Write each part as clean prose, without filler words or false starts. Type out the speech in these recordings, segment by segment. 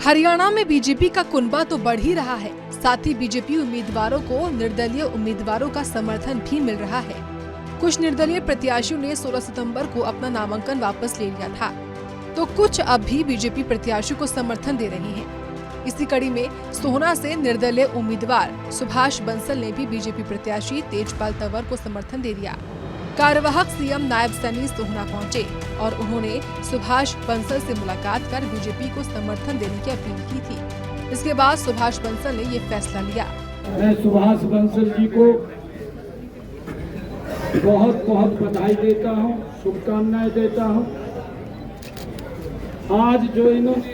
हरियाणा में बीजेपी का कुनबा तो बढ़ ही रहा है, साथ ही बीजेपी उम्मीदवारों को निर्दलीय उम्मीदवारों का समर्थन भी मिल रहा है। कुछ निर्दलीय प्रत्याशियों ने 16 सितंबर को अपना नामांकन वापस ले लिया था, तो कुछ अब भी बीजेपी प्रत्याशियों को समर्थन दे रहे हैं। इसी कड़ी में सोहना से निर्दलीय उम्मीदवार सुभाष बंसल ने भी बीजेपी प्रत्याशी तेजपाल तंवर को समर्थन दे दिया। कार्यवाहक सीएम नायब सैनी सोहना पहुंचे और उन्होंने सुभाष बंसल से मुलाकात कर बीजेपी को समर्थन देने की अपील की थी। इसके बाद सुभाष बंसल ने ये फैसला लिया। मैं सुभाष बंसल जी को बहुत बहुत बधाई देता हूं, शुभकामनाएं देता हूं। आज जो इन्होंने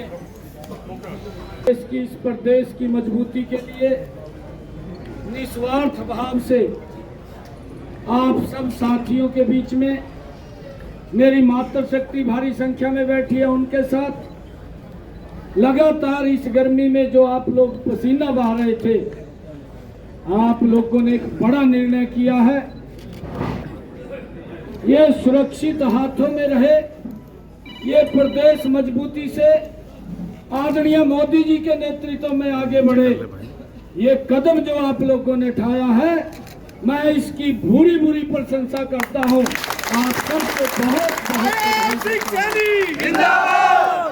इस प्रदेश की मजबूती के लिए निस्वार्थ भाव से आप सब साथियों के बीच में, मेरी मातृशक्ति भारी संख्या में बैठी है, उनके साथ लगातार इस गर्मी में जो आप लोग पसीना बहा रहे थे, आप लोगों ने एक बड़ा निर्णय किया है। ये सुरक्षित हाथों में रहे, ये प्रदेश मजबूती से आदरणीय मोदी जी के नेतृत्व में आगे बढ़े। ये कदम जो आप लोगों ने उठाया है, मैं इसकी भूरी भूरी प्रशंसा करता हूं। आप सबको बहुत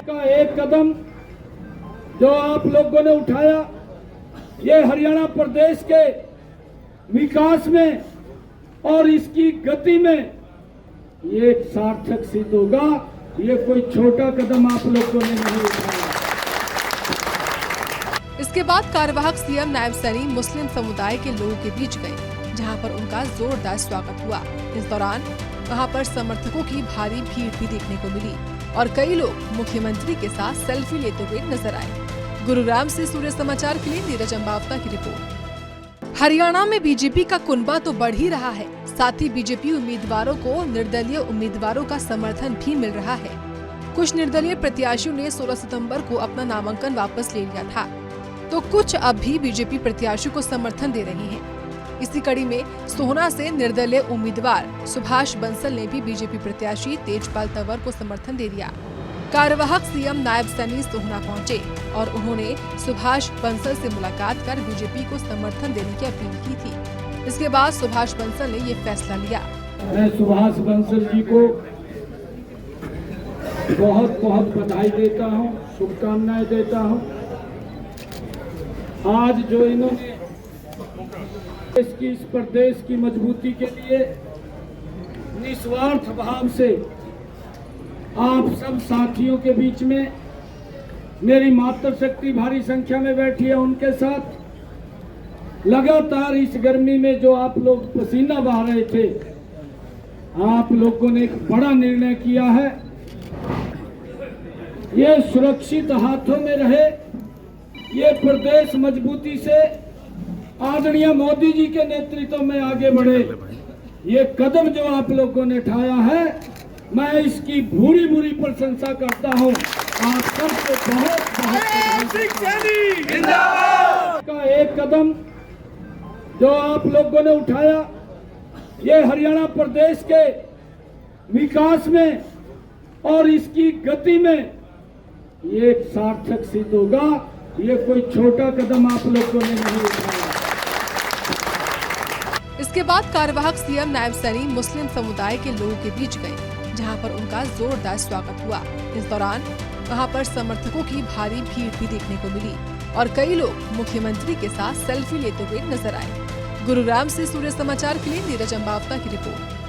का एक कदम जो आप लोगों ने उठाया, ये हरियाणा प्रदेश के विकास में और इसकी गति में ये सार्थक सिद्ध होगा। ये कोई छोटा कदम आप लोगों ने नहीं उठाया। इसके बाद कार्यवाहक सीएम नायब सैनी मुस्लिम समुदाय के लोगों के बीच गए, जहां पर उनका जोरदार स्वागत हुआ। इस दौरान वहां पर समर्थकों की भारी भीड़ भी देखने को मिली और कई लोग मुख्यमंत्री के साथ सेल्फी लेते हुए नजर आए। गुरुग्राम से सूर्य समाचार के लिए नीरज अंबावता की रिपोर्ट। हरियाणा में बीजेपी का कुनबा तो बढ़ ही रहा है, साथ ही बीजेपी उम्मीदवारों को निर्दलीय उम्मीदवारों का समर्थन भी मिल रहा है। कुछ निर्दलीय प्रत्याशियों ने 16 सितंबर को अपना नामांकन वापस ले लिया था, तो कुछ अब भी बीजेपी प्रत्याशियों को समर्थन दे रहे हैं। इसी कड़ी में सोहना से निर्दलीय उम्मीदवार सुभाष बंसल ने भी बीजेपी प्रत्याशी तेजपाल तंवर को समर्थन दे दिया। कार्यवाहक सीएम नायब सैनी सोहना पहुंचे और उन्होंने सुभाष बंसल से मुलाकात कर बीजेपी को समर्थन देने की अपील की थी। इसके बाद सुभाष बंसल ने ये फैसला लिया। मैं सुभाष बंसल जी को बहुत बहुत बधाई देता हूं, शुभकामनाएं देता हूं। आज जो इन्होंने इस प्रदेश की मजबूती के लिए निस्वार्थ भाव से आप सब साथियों के बीच में, मेरी मातृशक्ति भारी संख्या में बैठी है, उनके साथ लगातार इस गर्मी में जो आप लोग पसीना बहा रहे थे, आप लोगों ने एक बड़ा निर्णय किया है। ये सुरक्षित हाथों में रहे, ये प्रदेश मजबूती से आदरणीय मोदी जी के नेतृत्व में आगे बढ़े। ये कदम जो आप लोगों ने उठाया है, मैं इसकी भूरी भूरी प्रशंसा करता हूं। आप सबको बहुत का एक कदम जो आप लोगों ने उठाया, ये हरियाणा प्रदेश के विकास में और इसकी गति में ये सार्थक सिद्ध होगा। ये कोई छोटा कदम आप लोगों ने नहीं उठाया। इसके बाद कार्यवाहक सीएम नायब सैनी मुस्लिम समुदाय के लोगों के बीच गए, जहां पर उनका जोरदार स्वागत हुआ। इस दौरान वहां पर समर्थकों की भारी भीड़ भी देखने को मिली और कई लोग मुख्यमंत्री के साथ सेल्फी लेते हुए नजर आए। गुरुग्राम से सूर्य समाचार के लिए नीरज अंबावता की रिपोर्ट।